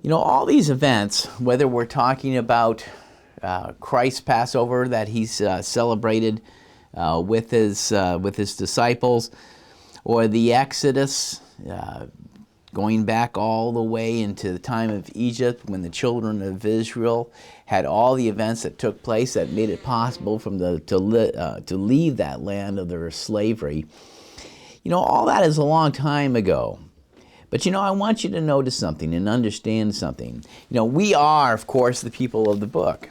You know, all these events, whether we're talking about Christ's Passover that he's celebrated with his disciples, or the Exodus, going back all the way into the time of Egypt when the children of Israel had all the events that took place that made it possible for them to leave that land of their slavery. You know, all that is a long time ago. But you know, I want you to notice something and understand something. You know, we are, of course, the people of the book.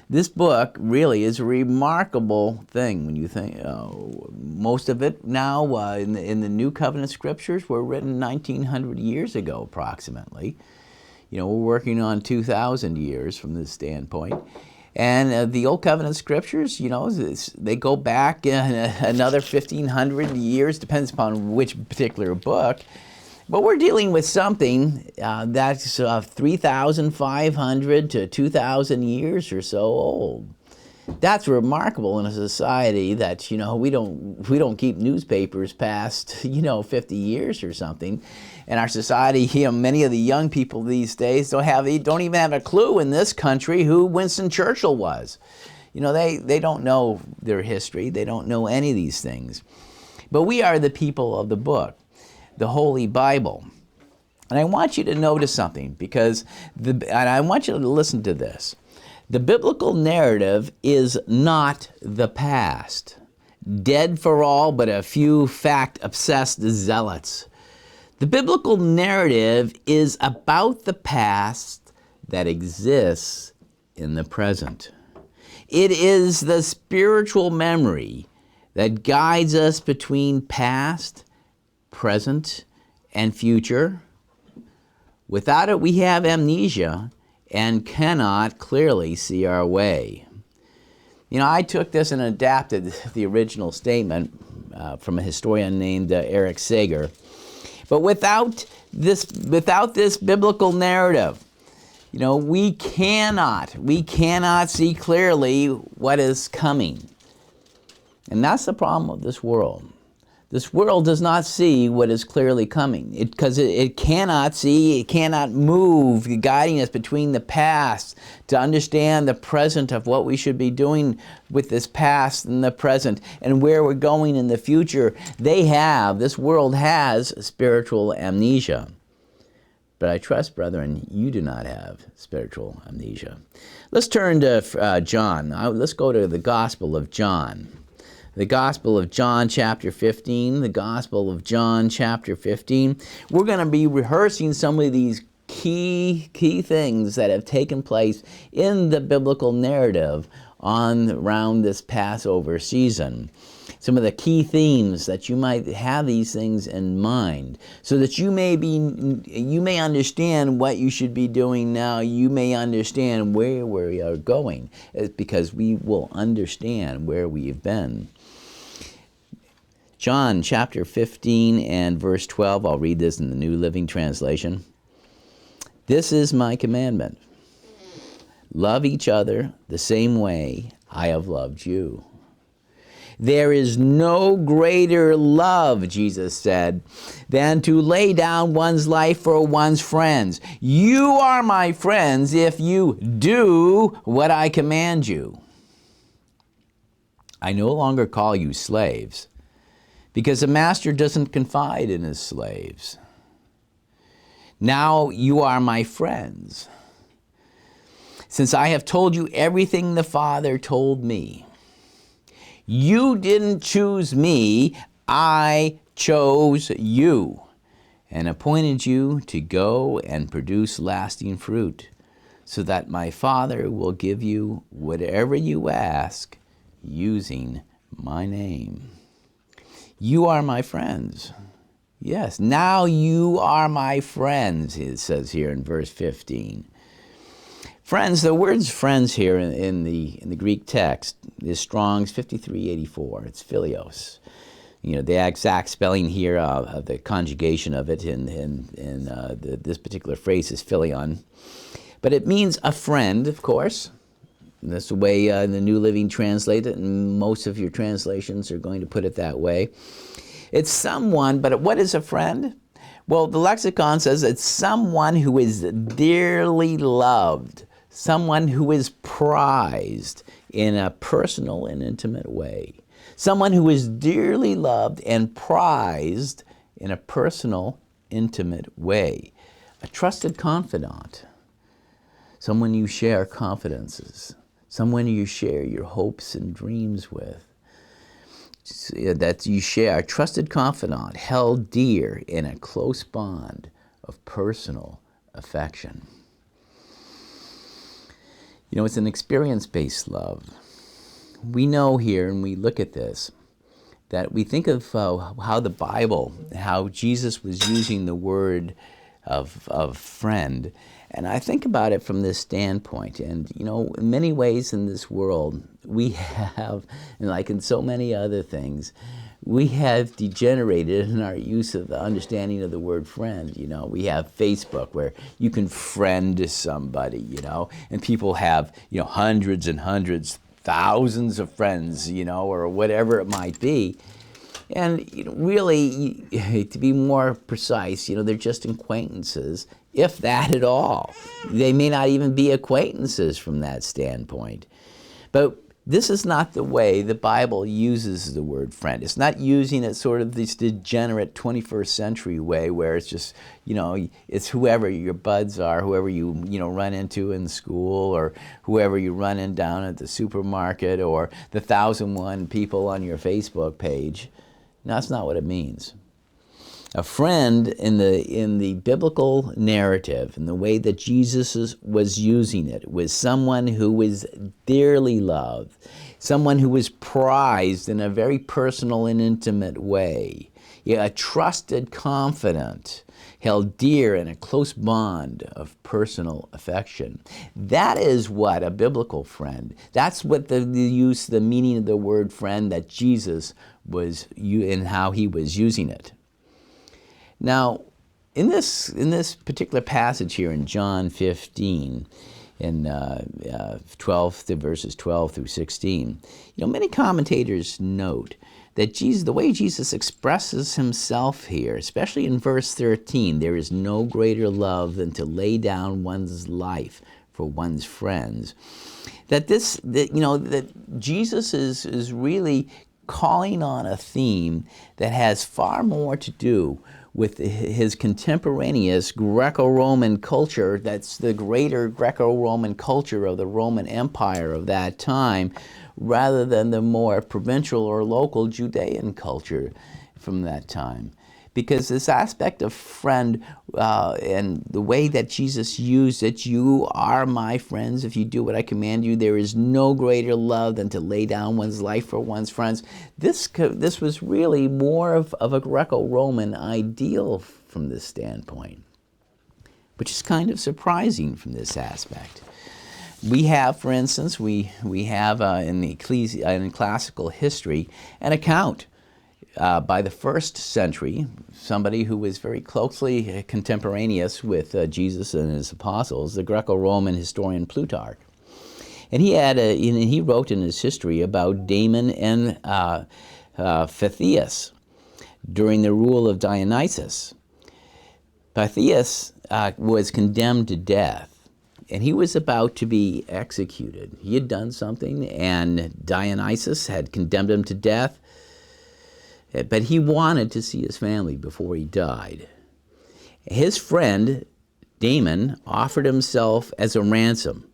This book really is a remarkable thing when you think, most of it now in the New Covenant Scriptures were written 1900 years ago approximately. You know, we're working on 2,000 years from this standpoint. And the Old Covenant Scriptures, you know, they go back another 1,500 years, depends upon which particular book. But we're dealing with something that's 3,500 to 2,000 years or so old. That's remarkable in a society that, you know, we don't keep newspapers past, 50 years or something. And our society, you know, many of the young people these days don't even have a clue in this country who Winston Churchill was. You know, they don't know their history. They don't know any of these things. But we are the people of the book, the Holy Bible. And I want you to notice something, and I want you to listen to this. The biblical narrative is not the past, dead for all but a few fact-obsessed zealots. The biblical narrative is about the past that exists in the present. It is the spiritual memory that guides us between past, present, and future. Without it, we have amnesia and cannot clearly see our way. You know, I took this and adapted the original statement from a historian named Eric Sager. But without this biblical narrative, you know, we cannot see clearly what is coming. And that's the problem of this world. This world does not see what is clearly coming because it cannot see, it cannot move, guiding us between the past to understand the present of what we should be doing with this past and the present and where we're going in the future. This world has spiritual amnesia. But I trust, brethren, you do not have spiritual amnesia. Let's turn to John. Let's go to the Gospel of John. The Gospel of John chapter 15, the Gospel of John chapter 15. We're going to be rehearsing some of these key things that have taken place in the biblical narrative around this Passover season. Some of the key themes that you might have these things in mind so that you may understand what you should be doing now. You may understand where we are going because we will understand where we have been. John chapter 15 and verse 12, I'll read this in the New Living Translation. This is my commandment. Love each other the same way I have loved you. There is no greater love, Jesus said, than to lay down one's life for one's friends. You are my friends if you do what I command you. I no longer call you slaves, because a master doesn't confide in his slaves. Now you are my friends, since I have told you everything the Father told me. You didn't choose me, I chose you, and appointed you to go and produce lasting fruit, so that my Father will give you whatever you ask using my name. You are my friends. Yes, now you are my friends, it says here in verse 15. Friends, the word friends here in the Greek text is Strong's 5384. It's philios. You know, the exact spelling here of the conjugation of it in this particular phrase is philion. But it means a friend, of course. And that's the way the New Living translates it, and most of your translations are going to put it that way. It's someone, but what is a friend? Well, the lexicon says it's someone who is dearly loved, someone who is prized in a personal and intimate way. Someone who is dearly loved and prized in a personal, intimate way. A trusted confidant. Someone you share confidences. Someone you share your hopes and dreams with. That you share, a trusted confidant, held dear in a close bond of personal affection. You know, it's an experience-based love. We know here, and we look at this, that we think of how the Bible, how Jesus was using the word of friend. And I think about it from this standpoint. And, you know, in many ways in this world, we have, and like in so many other things, we have degenerated in our use of the understanding of the word friend. You know, we have Facebook where you can friend somebody, you know, and people have, you know, hundreds and hundreds, thousands of friends, you know, or whatever it might be. And you know, really, to be more precise, you know, they're just acquaintances, if that at all. They may not even be acquaintances from that standpoint. But this is not the way the Bible uses the word friend. It's not using it sort of this degenerate 21st century way where it's just, you know, it's whoever your buds are, whoever you know, run into in school, or whoever you run in down at the supermarket, or the 1,001 people on your Facebook page. No, that's not what it means. A friend in the biblical narrative, in the way that Jesus was using it, was someone who was dearly loved, someone who was prized in a very personal and intimate way, a trusted confidant, held dear in a close bond of personal affection. That is what a biblical friend, that's what the meaning of the word friend that Jesus was, and how he was using it. Now, in this particular passage here in John 15, in 12 to verses 12 through 16, you know, many commentators note that the way Jesus expresses himself here, especially in verse 13, there is no greater love than to lay down one's life for one's friends. That Jesus is really calling on a theme that has far more to do with his contemporaneous Greco-Roman culture. That's the greater Greco-Roman culture of the Roman Empire of that time, rather than the more provincial or local Judean culture from that time. Because this aspect of friend and the way that Jesus used it, you are my friends if you do what I command you. There is no greater love than to lay down one's life for one's friends. This was really more of a Greco-Roman ideal from this standpoint, which is kind of surprising from this aspect. We have, for instance, we have in classical history an account by the first century, somebody who was very closely contemporaneous with Jesus and his apostles, the Greco-Roman historian Plutarch. And he wrote in his history about Damon and Pythias during the rule of Dionysus. Pythias was condemned to death, and he was about to be executed. He had done something, and Dionysus had condemned him to death. But he wanted to see his family before he died. His friend, Damon, offered himself as a ransom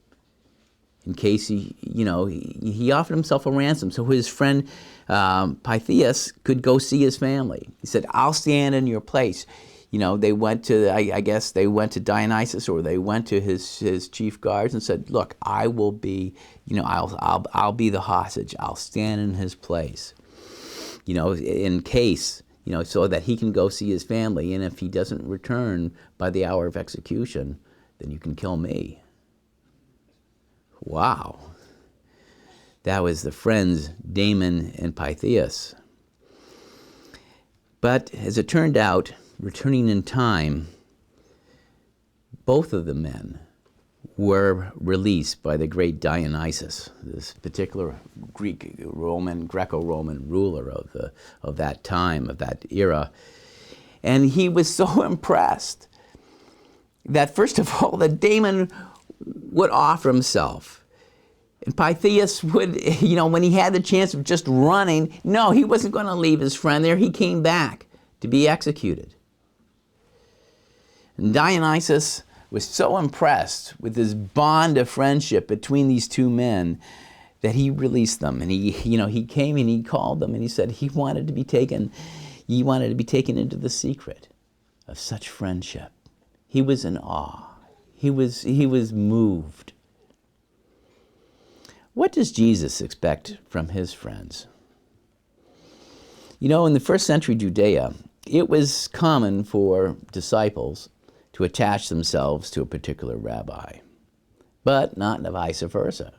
in case he offered himself a ransom so his friend Pythias could go see his family. He said, I'll stand in your place. You know, they went to, I guess they went to Dionysus, or they went to his chief guards and said, look, I will be, I'll be the hostage. I'll stand in his place. You know, in case, so that he can go see his family. And if he doesn't return by the hour of execution, then you can kill me. Wow. That was the friends Damon and Pythias. But as it turned out, returning in time, both of the men were released by the great Dionysus, this particular Greco-Roman ruler of that time, of that era. And he was so impressed that, first of all, that Damon would offer himself. And Pythias would, when he had the chance of just running, no, he wasn't going to leave his friend there. He came back to be executed. And Dionysus was so impressed with this bond of friendship between these two men that he released them. And he came and he called them and he said he wanted to be taken into the secret of such friendship. He was in awe. He was moved. What does Jesus expect from his friends? In the first century Judea, it was common for disciples to attach themselves to a particular rabbi, but not vice versa.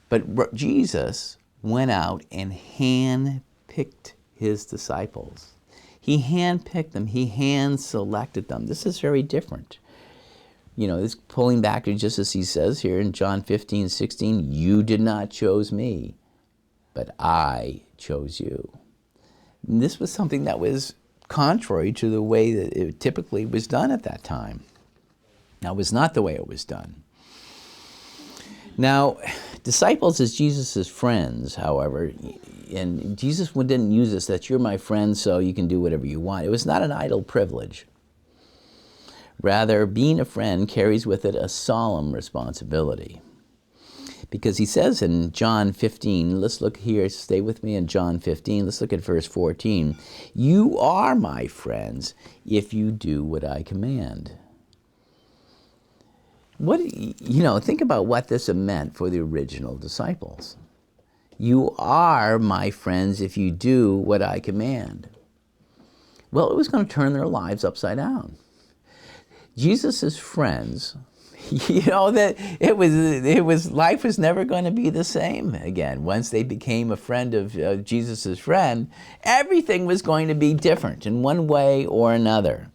But Jesus went out and hand-picked his disciples. He hand-picked them. He hand-selected them. This is very different. This pulling back to just as he says here in John 15:16, you did not choose me, but I chose you. And this was something that was contrary to the way that it typically was done at that time. Now, it was not the way it was done. Now, disciples as Jesus' friends, however, and Jesus didn't use this, that you're my friend so you can do whatever you want. It was not an idle privilege. Rather, being a friend carries with it a solemn responsibility. Because he says in John 15, let's look here, stay with me in John 15, let's look at verse 14. You are my friends if you do what I command. Think about what this meant for the original disciples. You are my friends if you do what I command. Well, it was going to turn their lives upside down. Jesus' friends, that life was never going to be the same again. Once they became a friend of Jesus' friend, everything was going to be different in one way or another.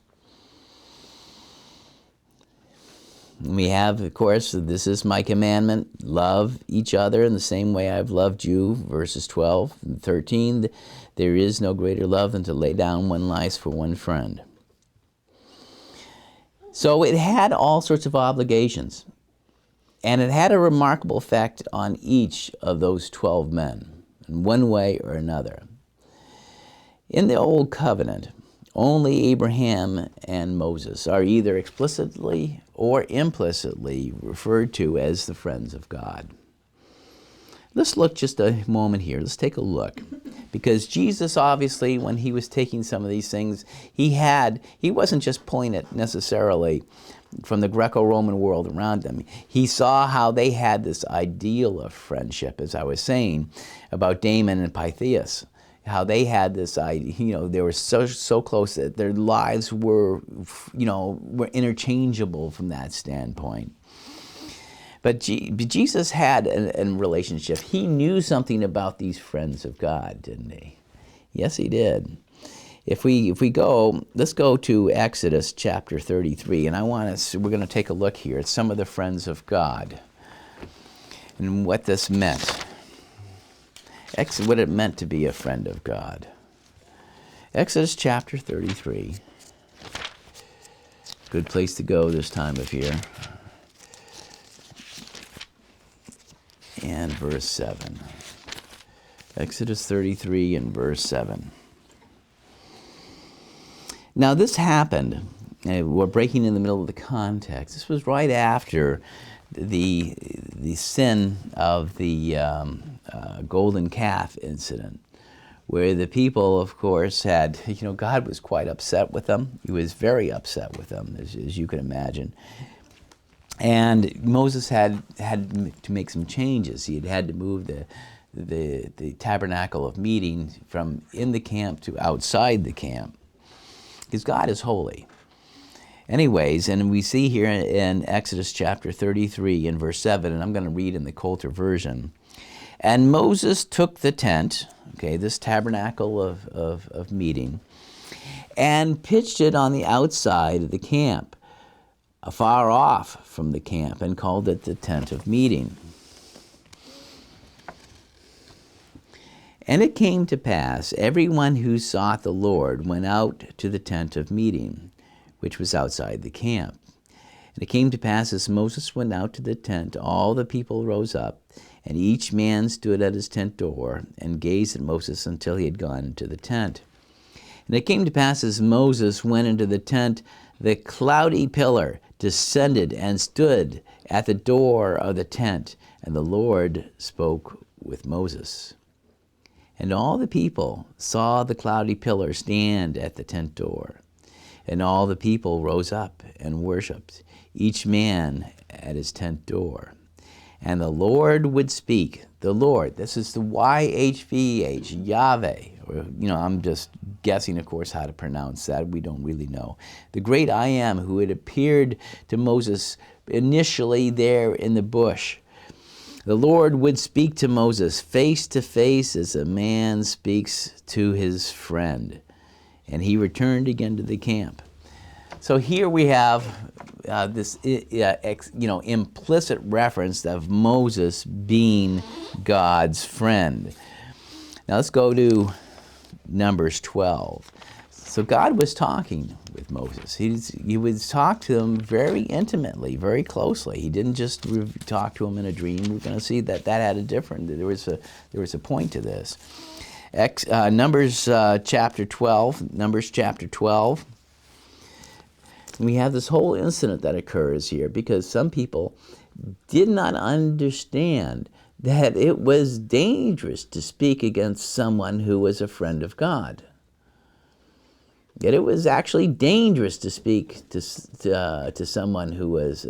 We have, of course, this is my commandment, love each other in the same way I've loved you, verses 12 and 13. There is no greater love than to lay down one's life for one friend. So it had all sorts of obligations, and it had a remarkable effect on each of those 12 men in one way or another. In the Old Covenant, only Abraham and Moses are either explicitly or implicitly referred to as the friends of God. Let's look just a moment here. Let's take a look. Because Jesus, obviously, when he was taking some of these things, he wasn't just pulling it necessarily from the Greco-Roman world around them. He saw how they had this ideal of friendship, as I was saying, about Damon and Pythias. How they had this idea, they were so close that their lives were interchangeable from that standpoint. But Jesus had a relationship. He knew something about these friends of God, didn't he? Yes, he did. If we go, let's go to Exodus chapter 33, and we're going to take a look here at some of the friends of God and what this meant. What it meant to be a friend of God. Exodus chapter 33. Good place to go this time of year. And verse 7. Exodus 33 and verse 7. Now this happened, we're breaking in the middle of the context. This was right after the sin of the golden calf incident, where the people, of course, had, God was quite upset with them. He was very upset with them, as you can imagine. And Moses had to make some changes. He had to move the tabernacle of meeting from in the camp to outside the camp, because God is holy. Anyways, and we see here in Exodus chapter 33 and verse 7, and I'm going to read in the Coulter version. And Moses took the tent, this tabernacle of meeting, and pitched it on the outside of the camp, afar off from the camp, and called it the tent of meeting. And it came to pass, everyone who sought the Lord went out to the tent of meeting, which was outside the camp. And it came to pass, as Moses went out to the tent, all the people rose up, and each man stood at his tent door, and gazed at Moses until he had gone into the tent. And it came to pass, as Moses went into the tent, the cloudy pillar descended and stood at the door of the tent, and the Lord spoke with Moses. And all the people saw the cloudy pillar stand at the tent door. And all the people rose up and worshipped, each man at his tent door. And the Lord would speak. The Lord, this is the YHVH, Yahweh. Or, I'm just guessing, of course, how to pronounce that. We don't really know. The great I Am, who had appeared to Moses initially there in the bush. The Lord would speak to Moses face to face as a man speaks to his friend. And he returned again to the camp. So here we have this implicit reference of Moses being God's friend. Now let's go to Numbers 12. So God was talking with Moses. He would talk to him very intimately, very closely. He didn't just talk to him in a dream. We're going to see that had there was a point to this. Numbers chapter 12. We have this whole incident that occurs here because some people did not understand that it was dangerous to speak against someone who was a friend of God. Yet it was actually dangerous to speak to someone who was,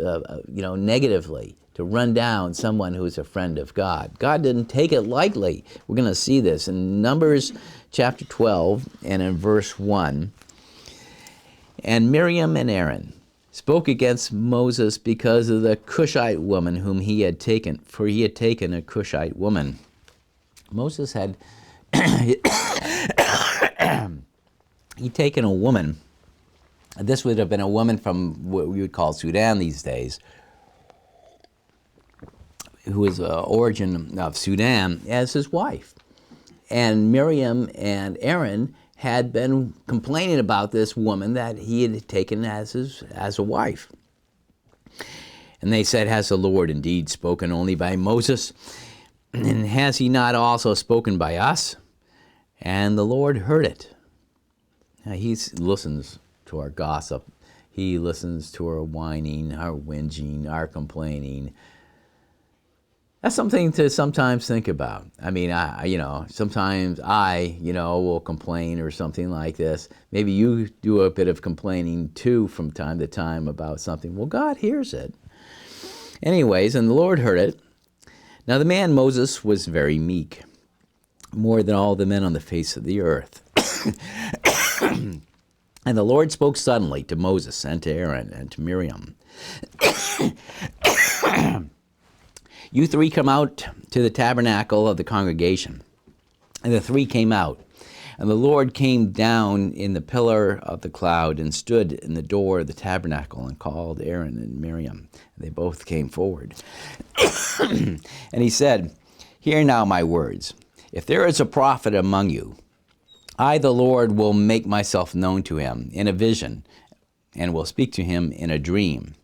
negatively, to run down someone who was a friend of God. God didn't take it lightly. We're going to see this in Numbers chapter 12 and in verse 1. And Miriam and Aaron spoke against Moses because of the Cushite woman whom he had taken, for he had taken a Cushite woman. Moses had he'd taken a woman. This would have been a woman from what we would call Sudan these days, who was the origin of Sudan, as his wife. And Miriam and Aaron had been complaining about this woman that he had taken as a wife. And they said, "Has the Lord indeed spoken only by Moses? And has he not also spoken by us?" And the Lord heard it. Now, he listens to our gossip. He listens to our whining, our whinging, our complaining. That's something to sometimes think about. I mean, sometimes I will complain or something like this. Maybe you do a bit of complaining too from time to time about something. Well, God hears it. Anyways, and the Lord heard it. Now the man Moses was very meek, more than all the men on the face of the earth. And the Lord spoke suddenly to Moses and to Aaron and to Miriam. "You three come out to the tabernacle of the congregation." And the three came out. And the Lord came down in the pillar of the cloud and stood in the door of the tabernacle and called Aaron and Miriam. And they both came forward. And he said, "Hear now my words. If there is a prophet among you, I, the Lord, will make myself known to him in a vision and will speak to him in a dream.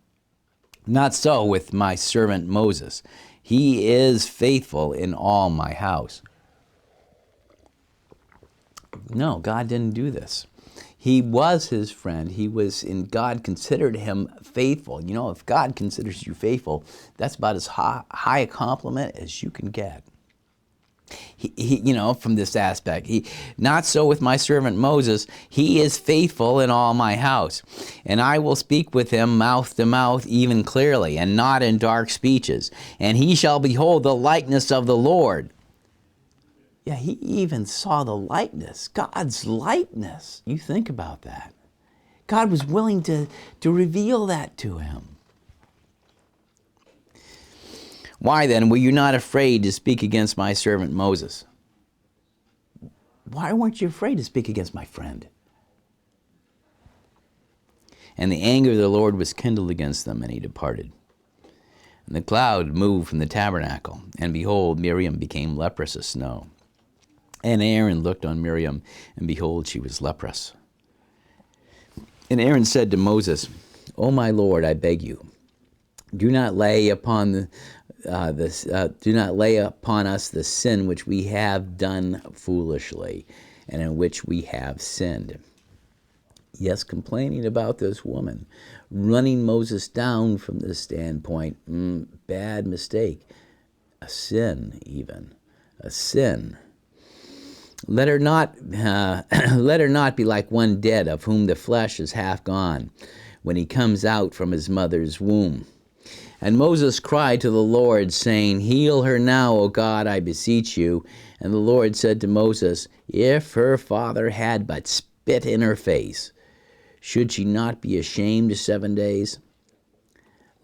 Not so with my servant Moses. He is faithful in all my house." No, God didn't do this. He was his friend. God considered him faithful. If God considers you faithful, that's about as high a compliment as you can get. From this aspect. Not so with my servant Moses. He is faithful in all my house. And I will speak with him mouth to mouth, even clearly, and not in dark speeches. And he shall behold the likeness of the Lord. Yeah, he even saw the likeness, God's likeness. You think about that. God was willing to reveal that to him. "Why then were you not afraid to speak against my servant Moses?" Why weren't you afraid to speak against my friend? And the anger of the Lord was kindled against them, and he departed. And the cloud moved from the tabernacle, and behold, Miriam became leprous as snow. And Aaron looked on Miriam, and behold, she was leprous. And Aaron said to Moses, O my Lord, I beg you, do not lay upon do not lay upon us the sin which we have done foolishly, and in which we have sinned. Yes, complaining about this woman, running Moses down from this standpoint, bad mistake, a sin even, a sin. Let her not be like one dead, of whom the flesh is half gone, when he comes out from his mother's womb. And Moses cried to the Lord, saying, Heal her now, O God, I beseech you. And the Lord said to Moses, If her father had but spit in her face, should she not be ashamed 7 days?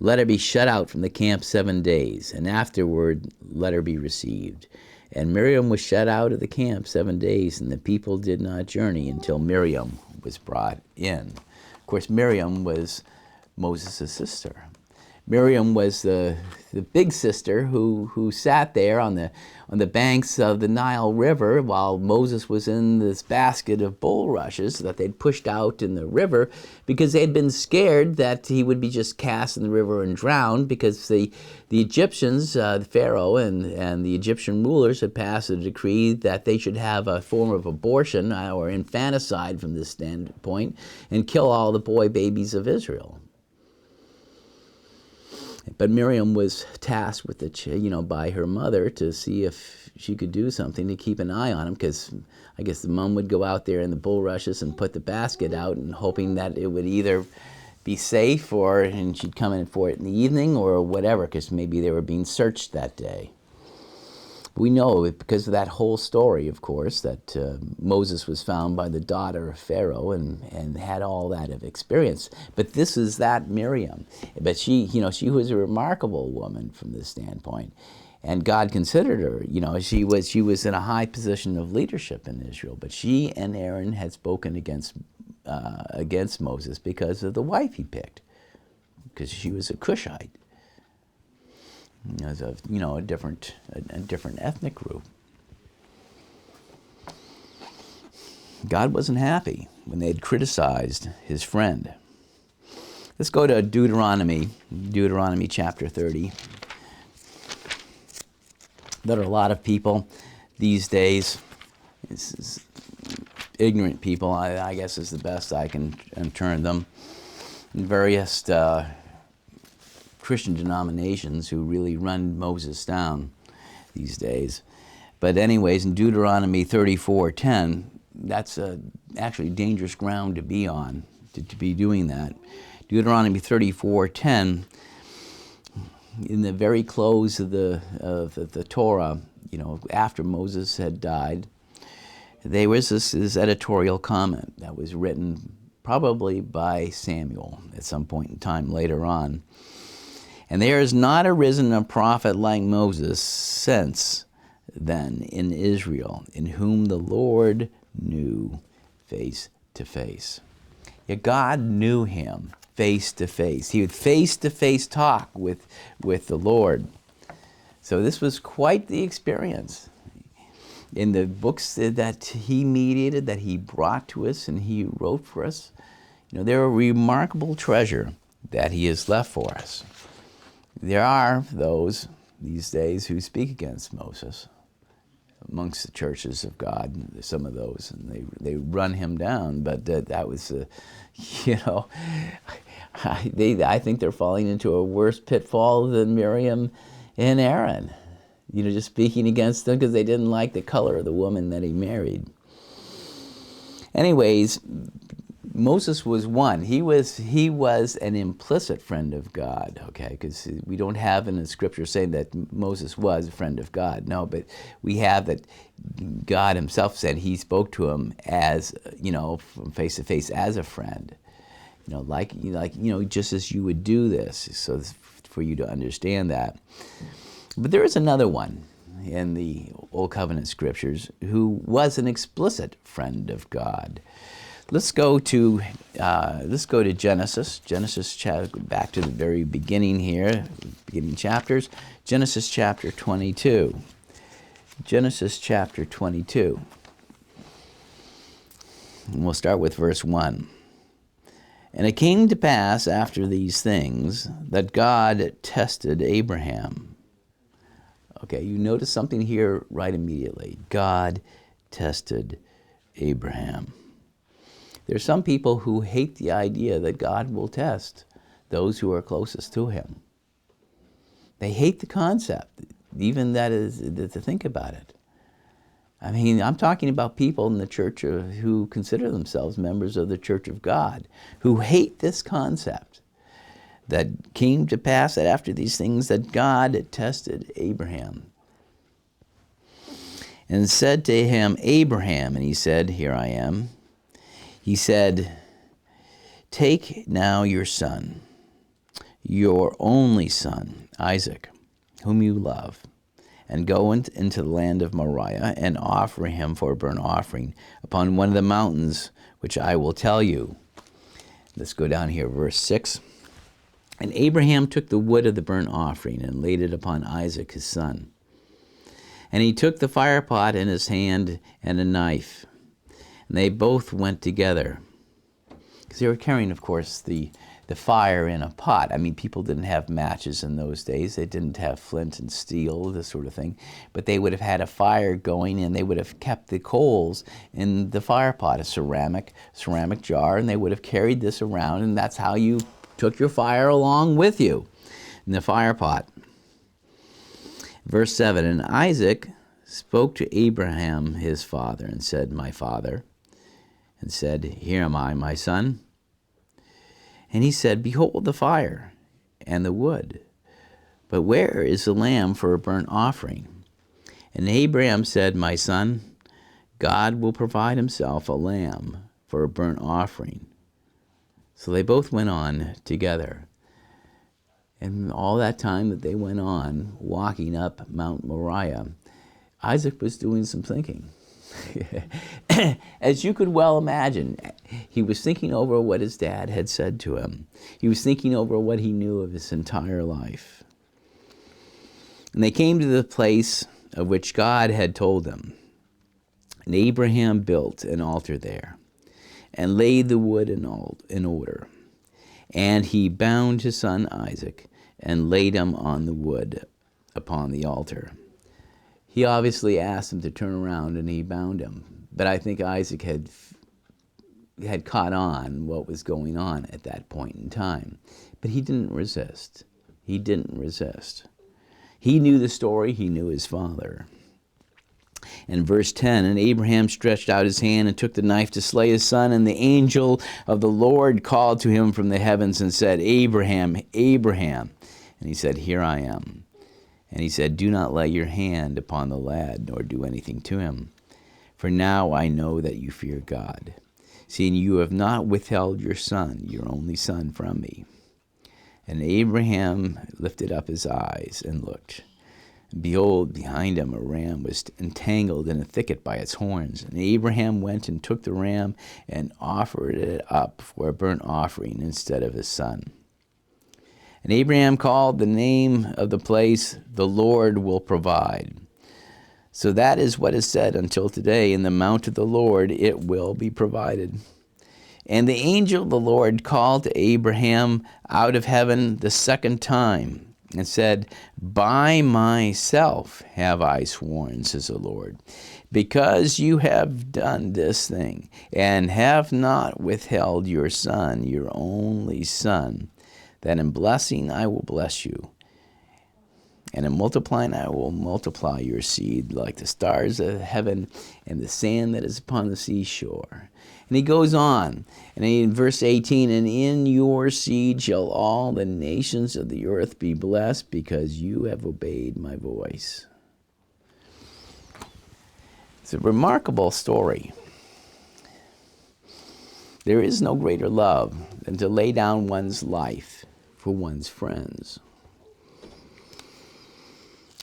Let her be shut out from the camp 7 days, and afterward let her be received. And Miriam was shut out of the camp 7 days, and the people did not journey until Miriam was brought in. Of course, Miriam was Moses' sister. Miriam was the big sister who sat there on the banks of the Nile River while Moses was in this basket of bulrushes that they'd pushed out in the river because they'd been scared that he would be just cast in the river and drowned, because the Egyptians, the Pharaoh and the Egyptian rulers had passed a decree that they should have a form of abortion or infanticide from this standpoint and kill all the boy babies of Israel. But Miriam was tasked with by her mother to see if she could do something to keep an eye on him, because I guess the mom would go out there in the bulrushes and put the basket out and hoping that it would either be safe and she'd come in for it in the evening or whatever, because maybe they were being searched that day. We know because of that whole story, of course, that Moses was found by the daughter of Pharaoh and had all that of experience. But this is that Miriam. But she was a remarkable woman from this standpoint. And God considered her. She was in a high position of leadership in Israel. But she and Aaron had spoken against Moses because of the wife he picked, because she was a Cushite. As a different ethnic group. God wasn't happy when they had criticized his friend. Let's go to Deuteronomy chapter 30. There are a lot of people these days, ignorant people, I guess is the best I can term them, in various Christian denominations who really run Moses down these days. But anyways, in Deuteronomy 34:10, that's actually dangerous ground to be on, to be doing that. Deuteronomy 34:10, in the very close of the Torah, after Moses had died, there was this editorial comment that was written probably by Samuel at some point in time later on. And there has not arisen a prophet like Moses since then in Israel, in whom the Lord knew face to face. Yeah, God knew him face to face. He would face to face talk with the Lord. So this was quite the experience. In the books that he mediated, that he brought to us and he wrote for us, they're a remarkable treasure that he has left for us. There are those these days who speak against Moses amongst the churches of God. Some of those, and they run him down. But that was, I think they're falling into a worse pitfall than Miriam and Aaron. Just speaking against them because they didn't like the color of the woman that he married. Anyways, Moses was one. He was an implicit friend of God, okay? Because we don't have in the scripture saying that Moses was a friend of God. No, but we have that God himself said he spoke to him as, from face to face as a friend. Just as you would do this, so for you to understand that. But there is another one in the Old Covenant scriptures who was an explicit friend of God. Let's go to Genesis. Back to the very beginning here, beginning chapters. Genesis chapter 22. Genesis chapter 22. And we'll start with verse 1. And it came to pass after these things that God tested Abraham. Okay, you notice something here right immediately. God tested Abraham. There are some people who hate the idea that God will test those who are closest to him. They hate the concept, even that is to think about it. I mean, I'm talking about people in the church who consider themselves members of the Church of God, who hate this concept that came to pass that after these things that God tested Abraham. And said to him, Abraham, and he said, here I am. He said, take now your son, your only son, Isaac, whom you love, and go into the land of Moriah and offer him for a burnt offering upon one of the mountains which I will tell you. Let's go down here, verse 6. And Abraham took the wood of the burnt offering and laid it upon Isaac his son. And he took the fire pot in his hand and a knife, and they both went together. Because they were carrying, of course, the fire in a pot. I mean, people didn't have matches in those days. They didn't have flint and steel, this sort of thing. But they would have had a fire going, and they would have kept the coals in the fire pot, a ceramic jar, and they would have carried this around, and that's how you took your fire along with you in the fire pot. Verse 7, and Isaac spoke to Abraham his father, and said, my father, and said, here am I, my son. And he said, behold the fire and the wood, but where is the lamb for a burnt offering? And Abraham said, my son, God will provide himself a lamb for a burnt offering. So they both went on together. And all that time that they went on, walking up Mount Moriah, Isaac was doing some thinking. As you could well imagine, he was thinking over what his dad had said to him. He was thinking over what he knew of his entire life. And they came to the place of which God had told them. And Abraham built an altar there, and laid the wood in order. And he bound his son Isaac, and laid him on the wood upon the altar. He obviously asked him to turn around, and he bound him. But I think Isaac had caught on what was going on at that point in time. But he didn't resist. He didn't resist. He knew the story. He knew his father. And verse 10, and Abraham stretched out his hand and took the knife to slay his son. And the angel of the Lord called to him from the heavens and said, Abraham, Abraham. And he said, here I am. And he said, do not lay your hand upon the lad, nor do anything to him. For now I know that you fear God, seeing you have not withheld your son, your only son, from me. And Abraham lifted up his eyes and looked. And behold, behind him a ram was entangled in a thicket by its horns. And Abraham went and took the ram and offered it up for a burnt offering instead of his son. And Abraham called the name of the place, the Lord will provide. So that is what is said until today, in the mount of the Lord it will be provided. And the angel of the Lord called to Abraham out of heaven the second time, and said, by myself have I sworn, says the Lord, because you have done this thing, and have not withheld your son, your only son, that in blessing I will bless you, and in multiplying I will multiply your seed like the stars of heaven and the sand that is upon the seashore. And he goes on, and in verse 18, and in your seed shall all the nations of the earth be blessed, because you have obeyed my voice. It's a remarkable story. There is no greater love than to lay down one's life for one's friends.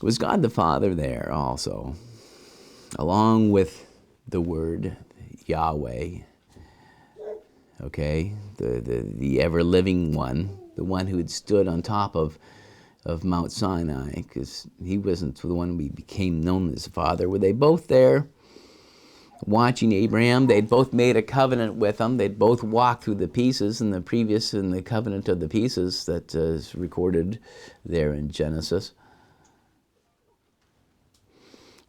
Was God the Father there also, along with the word Yahweh, okay, the ever-living one, the one who had stood on top of of Mount Sinai, because he wasn't the one who became known as the father. Were they both there watching Abraham? They'd both made a covenant with him. They'd both walked through the pieces in the covenant of the pieces that is recorded there in Genesis.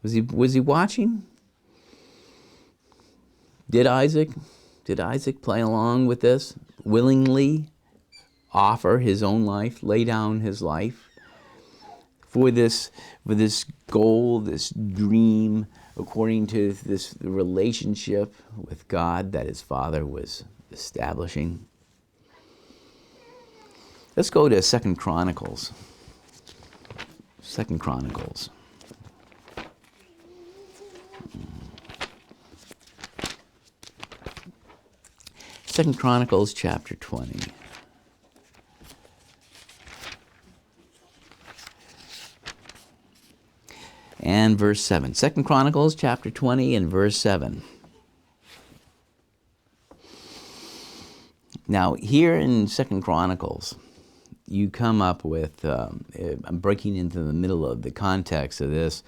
Was he watching? Did Isaac play along with this? Willingly offer his own life, lay down his life for this goal, this dream, according to this relationship with God that his father was establishing? Let's go to 2 Chronicles. 2 Chronicles. Second Chronicles chapter 20. And verse 7. 2 Chronicles chapter 20 and verse 7. Now, here in 2 Chronicles, you come up with, I'm breaking into the middle of the context of this.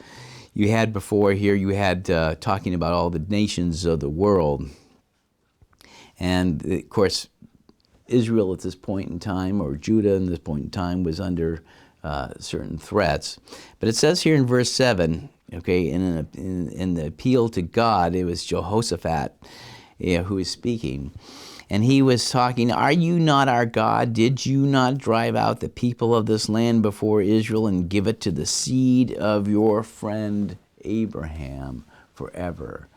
You had before here, talking about all the nations of the world. And, of course, Israel at this point in time, or Judah at this point in time, was under certain threats. But it says here in verse 7, okay, in the appeal to God, it was Jehoshaphat who is speaking. And he was talking, "Are you not our God? Did you not drive out the people of this land before Israel and give it to the seed of your friend Abraham forever?"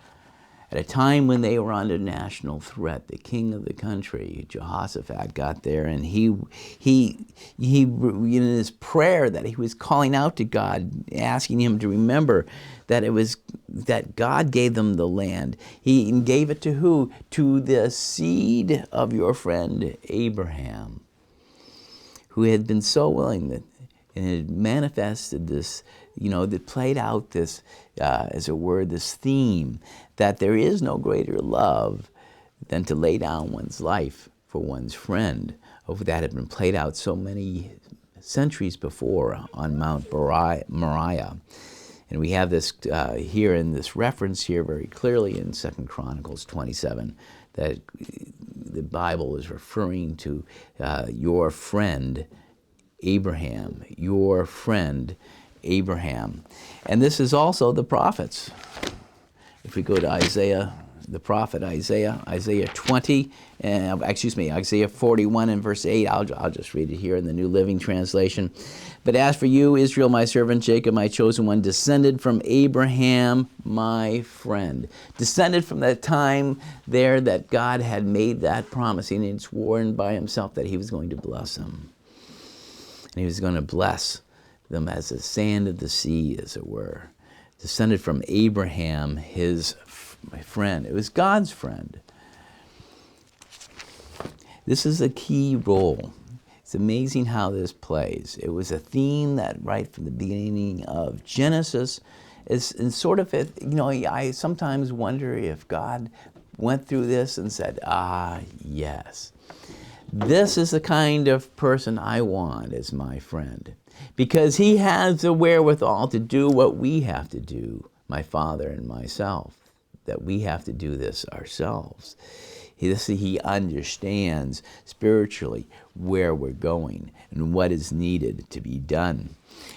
At a time when they were under national threat, the king of the country, Jehoshaphat, got there, and he in his prayer that he was calling out to God, asking him to remember that God gave them the land. He gave it to who? To the seed of your friend Abraham, who had been so willing that, and had manifested this, that played out this, as it were, this theme that there is no greater love than to lay down one's life for one's friend. That had been played out so many centuries before on Mount Moriah. And we have this here in this reference here very clearly in 2 Chronicles 27, that the Bible is referring to your friend Abraham, your friend Abraham. And this is also the prophets. If we go to Isaiah, the prophet Isaiah 20, Isaiah 41 and verse 8, I'll just read it here in the New Living Translation. "But as for you, Israel, my servant, Jacob, my chosen one, descended from Abraham, my friend." Descended from that time there that God had made that promise, and he'd sworn by himself that he was going to bless them. And he was going to bless them as the sand of the sea, as it were. Descended from Abraham, my friend. It was God's friend. This is a key role. It's amazing how this plays. It was a theme that right from the beginning of Genesis is sort of, I sometimes wonder if God went through this and said, yes, this is the kind of person I want as my friend. Because he has the wherewithal to do what we have to do, my father and myself, that we have to do this ourselves. He understands spiritually where we're going and what is needed to be done.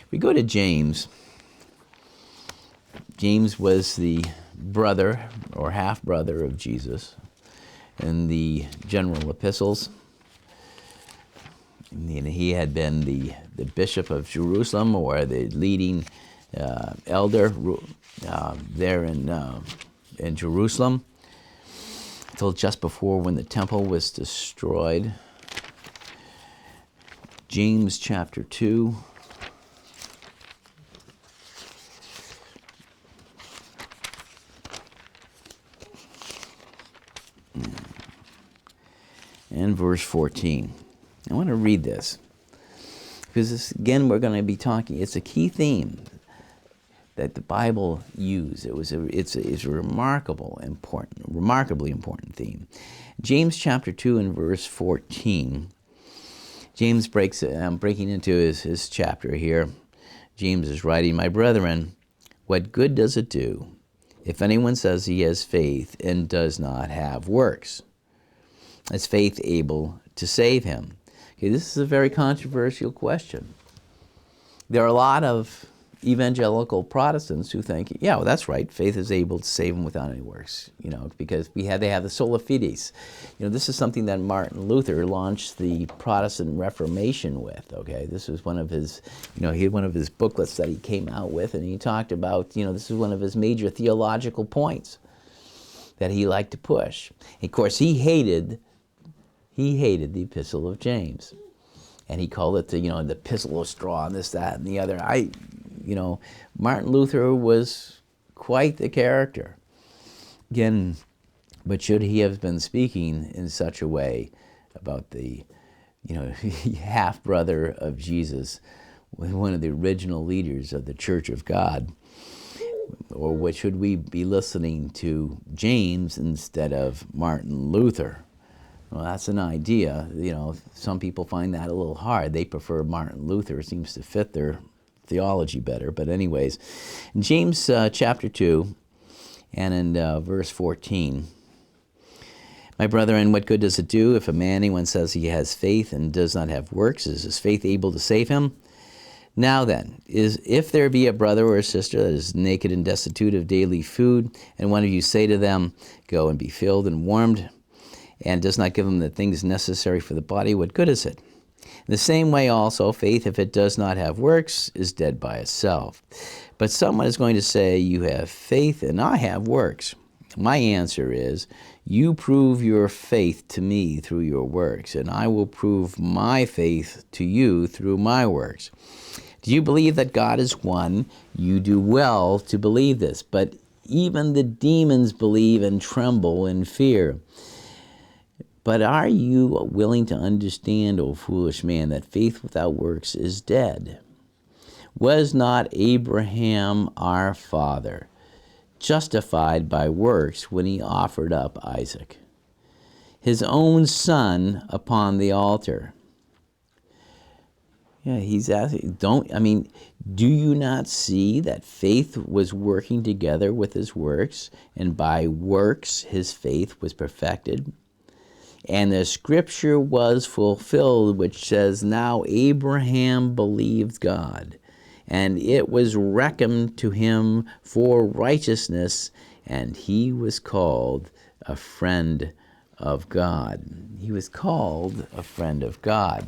We go to James. James was the brother or half-brother of Jesus in the general epistles. He had been the bishop of Jerusalem, or the leading elder there in Jerusalem, until just before when the temple was destroyed. James chapter 2. And verse 14. I want to read this, because this, again, we're going to be talking, it's a key theme that the Bible used. It's a remarkably important theme. James chapter 2 and verse 14. James I'm breaking into his chapter here. James is writing, "My brethren, what good does it do if anyone says he has faith and does not have works? Is faith able to save him?" Okay, this is a very controversial question. There are a lot of evangelical Protestants who think, yeah, well, that's right, faith is able to save them without any works, because they have the sola fides. This is something that Martin Luther launched the Protestant Reformation with, okay? This was one of his, he had one of his booklets that he came out with, and he talked about, this is one of his major theological points that he liked to push. Of course, he hated the Epistle of James. And he called it the epistle of straw and this, that, and the other. Martin Luther was quite the character. Again, but should he have been speaking in such a way about the, half-brother of Jesus, one of the original leaders of the Church of God? Or what should we be listening to James instead of Martin Luther? Well, that's an idea. Some people find that a little hard. They prefer Martin Luther. It seems to fit their theology better. But anyways, in James chapter 2 and in verse 14, "My brethren, what good does it do if anyone says he has faith and does not have works? Is his faith able to save him? Now then, if there be a brother or a sister that is naked and destitute of daily food, and one of you say to them, 'Go and be filled and warmed,' and does not give them the things necessary for the body, what good is it? In the same way also, faith, if it does not have works, is dead by itself. But someone is going to say, 'You have faith and I have works.' My answer is, you prove your faith to me through your works, and I will prove my faith to you through my works. Do you believe that God is one? You do well to believe this. But even the demons believe and tremble in fear. But are you willing to understand, O foolish man, that faith without works is dead? Was not Abraham our father justified by works when he offered up Isaac, his own son, upon the altar?" Yeah, he's asking, do you not see that faith was working together with his works, and by works his faith was perfected? And the scripture was fulfilled, which says, "Now Abraham believed God, and it was reckoned to him for righteousness, and he was called a friend of God." He was called a friend of God.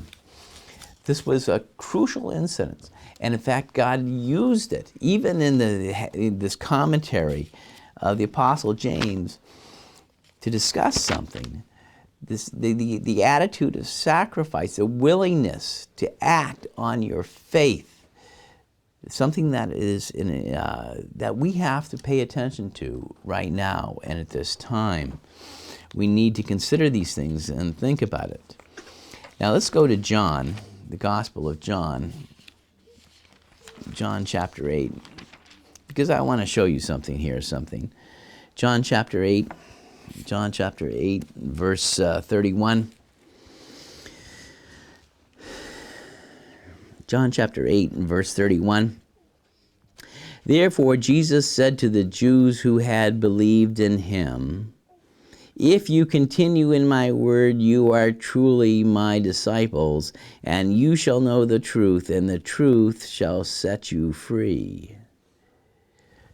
This was a crucial incident. And in fact, God used it, even in this commentary of the Apostle James, to discuss something. The attitude of sacrifice, the willingness to act on your faith, something that is that we have to pay attention to right now and at this time. We need to consider these things and think about it. Now let's go to John, the Gospel of John, John chapter 8, because I want to show you something here, John chapter 8, verse 31. John chapter 8 and verse 31. "Therefore Jesus said to the Jews who had believed in him, 'If you continue in my word, you are truly my disciples, and you shall know the truth, and the truth shall set you free.'"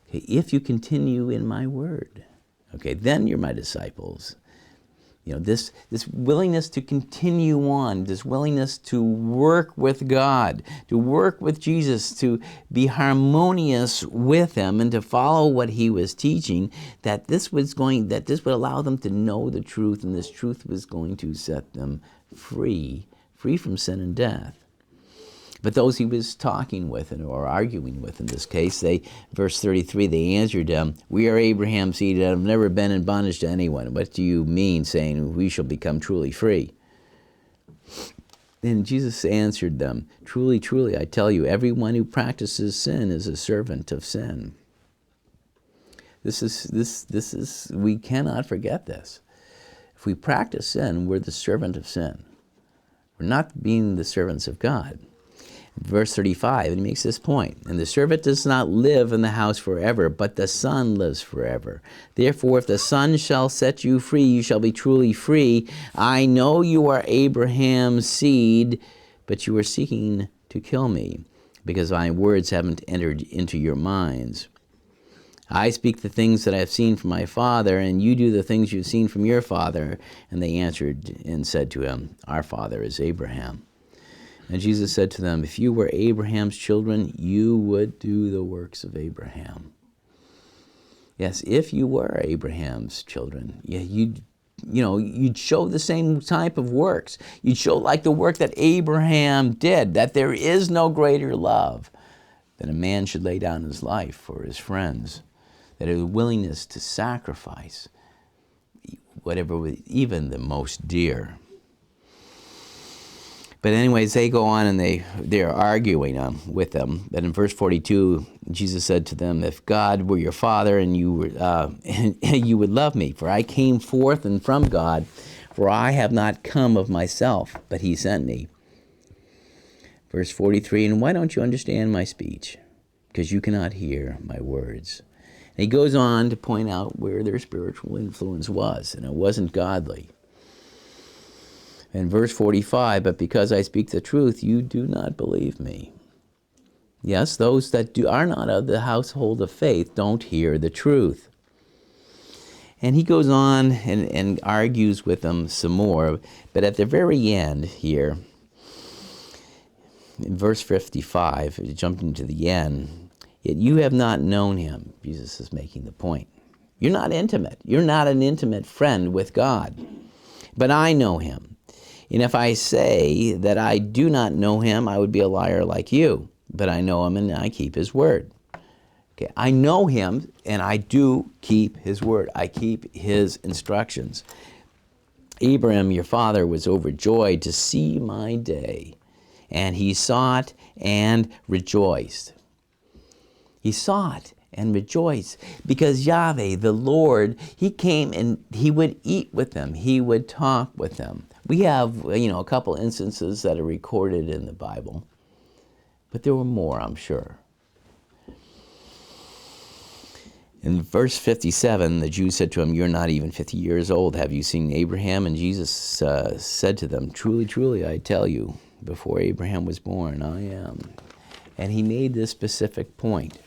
Okay, if you continue in my word, okay, then you're my disciples. This willingness to continue on, this willingness to work with God, to work with Jesus, to be harmonious with him, and to follow what he was teaching, that this would allow them to know the truth, and this truth was going to set them free from sin and death. But those he was talking with or arguing with in this case, verse 33, they answered him, "We are Abraham's seed and have never been in bondage to anyone. What do you mean, saying we shall become truly free?" Then Jesus answered them, "Truly, truly, I tell you, everyone who practices sin is a servant of sin." This is we cannot forget this. If we practice sin, we're the servant of sin. We're not being the servants of God. Verse 35, and he makes this point. And the servant does not live in the house forever, but the Son lives forever. Therefore, if the Son shall set you free, you shall be truly free. I know you are Abraham's seed, but you are seeking to kill me, because my words haven't entered into your minds. I speak the things that I have seen from my Father, and you do the things you've seen from your father. And they answered and said to him, Our father is Abraham. And Jesus said to them, If you were Abraham's children, you would do the works of Abraham. Yes, if you were Abraham's children, you'd show the same type of works. You'd show like the work that Abraham did, that there is no greater love than a man should lay down his life for his friends, that a willingness to sacrifice whatever, even the most dear. But anyways, they go on and they're arguing with them. But in verse 42, Jesus said to them, If God were your Father and you would love me, for I came forth and from God, for I have not come of myself, but he sent me. Verse 43, And why don't you understand my speech? Because you cannot hear my words. And he goes on to point out where their spiritual influence was, and it wasn't godly. In verse 45, But because I speak the truth, you do not believe me. Yes, those that are not of the household of faith don't hear the truth. And he goes on and argues with them some more. But at the very end here, in verse 55, jumping to the end, Yet you have not known him. Jesus is making the point. You're not intimate. You're not an intimate friend with God. But I know him. And if I say that I do not know him, I would be a liar like you. But I know him and I keep his word. Okay, I know him and I do keep his word. I keep his instructions. Abraham, your father, was overjoyed to see my day. And he saw it and rejoiced. He saw it and rejoiced because Yahweh, the Lord, he came and he would eat with them. He would talk with them. We have, a couple instances that are recorded in the Bible, but there were more, I'm sure. In verse 57, the Jews said to him, You're not even 50 years old. Have you seen Abraham? And Jesus said to them, Truly, truly, I tell you, before Abraham was born, I am. And he made this specific point,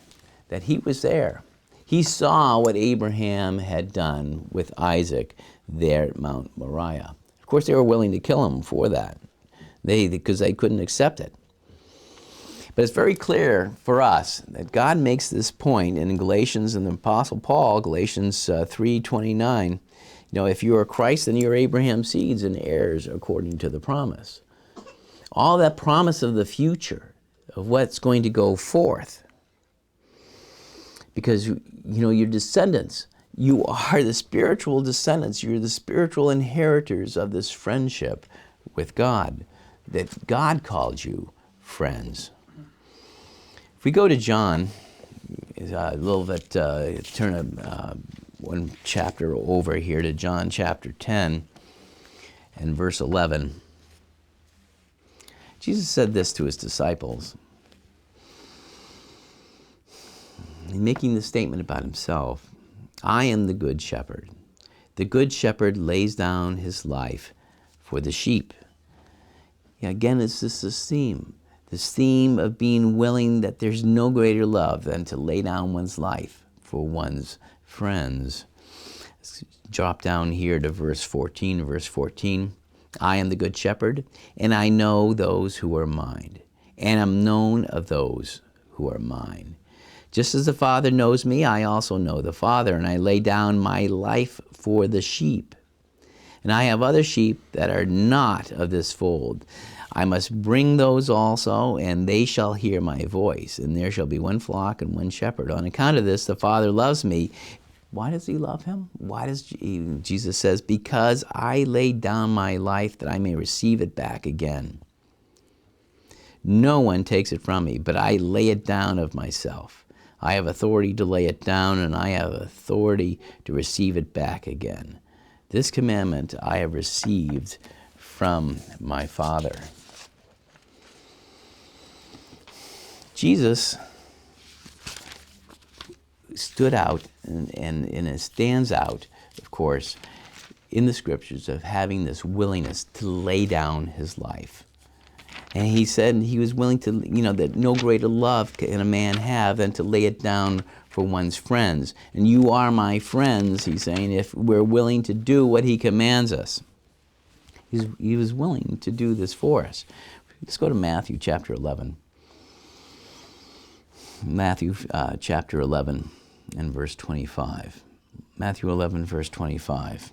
that he was there. He saw what Abraham had done with Isaac there at Mount Moriah. Of course, they were willing to kill him for that, because they couldn't accept it. But it's very clear for us that God makes this point in Galatians, and the Apostle Paul, Galatians 3:29, if you are Christ, then you're Abraham's seeds and heirs according to the promise. All that promise of the future, of what's going to go forth. Because, your descendants, you are the spiritual descendants. You're the spiritual inheritors of this friendship with God, that God called you friends. If we go to John, a little bit, turn one chapter over here to John chapter 10 and verse 11. Jesus said this to his disciples. Making the statement about himself, I am the good shepherd. The good shepherd lays down his life for the sheep. Again, it's this theme of being willing, that there's no greater love than to lay down one's life for one's friends. Let's drop down here to verse 14. Verse 14, I am the good shepherd, and I know those who are mine, and am known of those who are mine. Just as the Father knows me, I also know the Father, and I lay down my life for the sheep. And I have other sheep that are not of this fold. I must bring those also, and they shall hear my voice. And there shall be one flock and one shepherd. On account of this, the Father loves me. Why does he love him? Jesus says, because I laid down my life that I may receive it back again. No one takes it from me, but I lay it down of myself. I have authority to lay it down, and I have authority to receive it back again. This commandment I have received from my Father. Jesus stood out, and it stands out, of course, in the scriptures of having this willingness to lay down his life. And he said he was willing to, that no greater love can a man have than to lay it down for one's friends. And you are my friends, he's saying, if we're willing to do what he commands us. He was willing to do this for us. Let's go to Matthew chapter 11. Matthew chapter 11 and verse 25. Matthew 11, verse 25.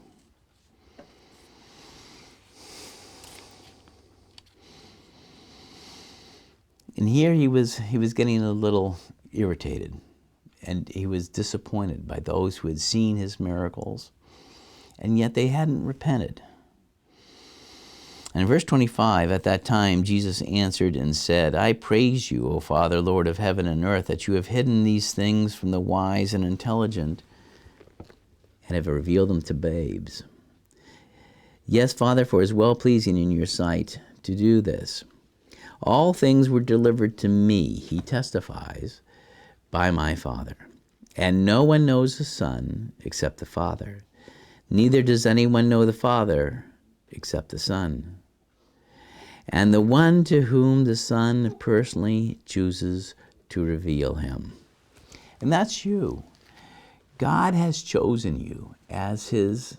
And here he was getting a little irritated, and he was disappointed by those who had seen his miracles, and yet they hadn't repented. And in verse 25, at that time Jesus answered and said, I praise you, O Father, Lord of heaven and earth, that you have hidden these things from the wise and intelligent and have revealed them to babes. Yes, Father, for it is well-pleasing in your sight to do this. All things were delivered to me, he testifies, by my Father. And no one knows the Son except the Father. Neither does anyone know the Father except the Son, and the one to whom the Son personally chooses to reveal him. And that's you. God has chosen you as his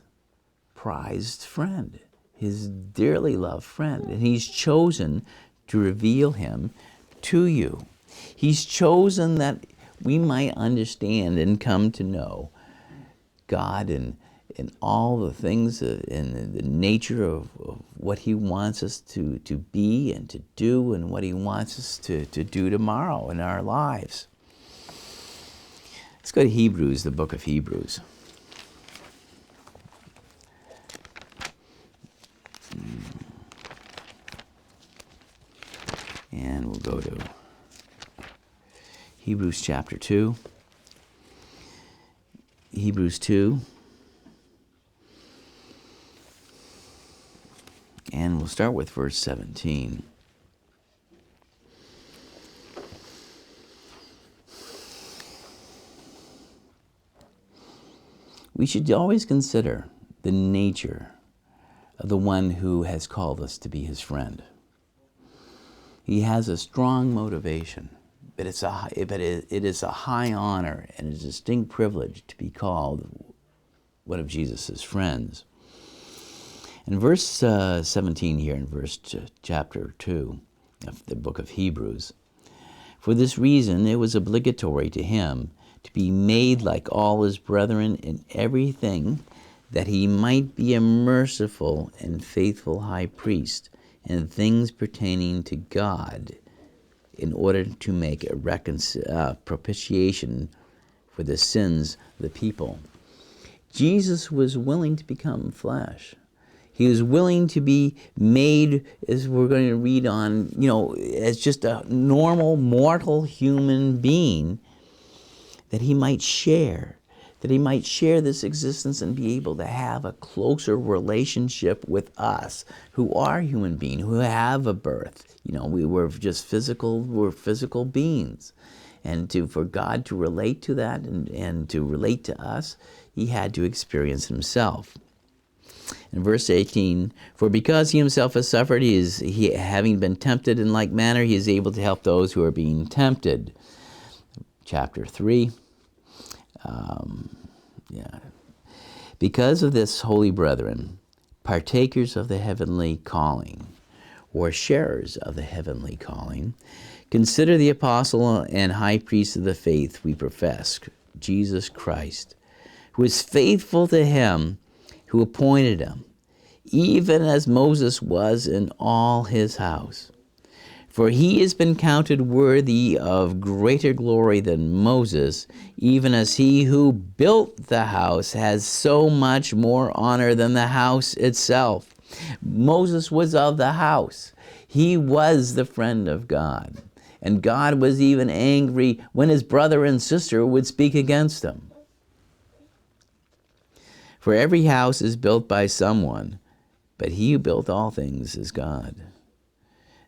prized friend, his dearly loved friend, and he's chosen to reveal him to you. He's chosen that we might understand and come to know God and all the things and the nature of what he wants us to be and to do, and what he wants us to do tomorrow in our lives. Let's go to Hebrews, the book of Hebrews. And we'll go to Hebrews chapter 2. Hebrews 2. And we'll start with verse 17. We should always consider the nature of the one who has called us to be his friend. He has a strong motivation, but it is a high honor and a distinct privilege to be called one of Jesus' friends. In verse 17 here, in chapter 2 of the book of Hebrews, for this reason it was obligatory to him to be made like all his brethren in everything, that he might be a merciful and faithful high priest in things pertaining to God, in order to make a propitiation for the sins of the people. Jesus was willing to become flesh. He was willing to be made, as we're going to read on, as just a normal, mortal human being, that he might share this existence and be able to have a closer relationship with us who are human beings, who have a birth. We're physical beings. And for God to relate to that and to relate to us, he had to experience himself. In verse 18, for because he himself has suffered, having been tempted in like manner, he is able to help those who are being tempted. Chapter 3. Because of this, holy brethren, partakers of the heavenly calling, or sharers of the heavenly calling, consider the apostle and high priest of the faith we profess, Jesus Christ, who is faithful to him who appointed him, even as Moses was in all his house. For he has been counted worthy of greater glory than Moses, even as he who built the house has so much more honor than the house itself. Moses was of the house. He was the friend of God. And God was even angry when his brother and sister would speak against him. For every house is built by someone, but he who built all things is God.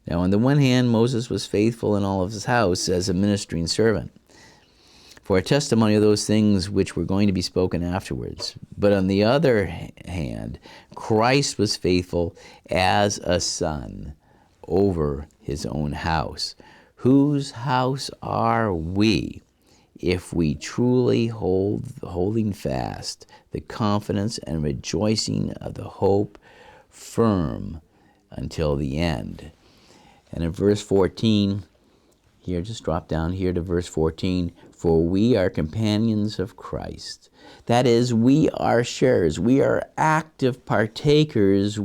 Now, on the one hand, Moses was faithful in all of his house as a ministering servant, for a testimony of those things which were going to be spoken afterwards. But on the other hand, Christ was faithful as a son over his own house. Whose house are we, if we truly holding fast the confidence and rejoicing of the hope firm until the end? And in verse 14, here, just drop down here to verse 14. For we are companions of Christ. That is, we are sharers. We are active partakers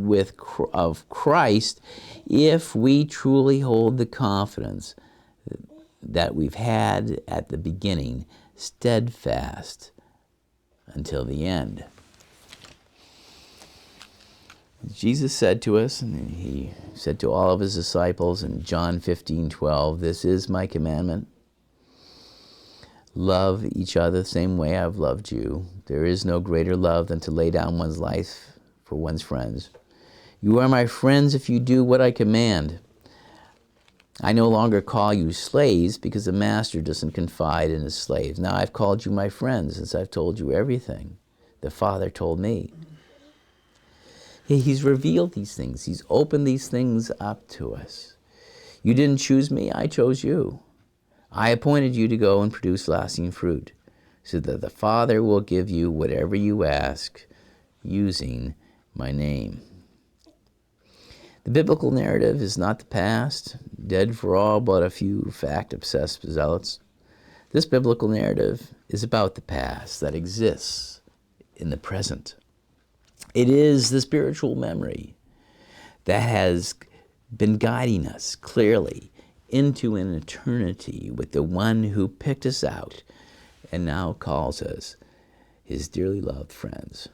of Christ if we truly hold the confidence that we've had at the beginning steadfast until the end. Jesus said to us, and he said to all of his disciples in John 15:12, "This is my commandment. Love each other the same way I've loved you. There is no greater love than to lay down one's life for one's friends. You are my friends if you do what I command. I no longer call you slaves because the master doesn't confide in his slaves. Now I've called you my friends since I've told you everything the Father told me." He's revealed these things. He's opened these things up to us. You didn't choose me, I chose you. I appointed you to go and produce lasting fruit, so that the Father will give you whatever you ask using my name. The biblical narrative is not the past, dead for all but a few fact-obsessed zealots. This biblical narrative is about the past that exists in the present. It is the spiritual memory that has been guiding us clearly into an eternity with the one who picked us out and now calls us his dearly loved friends.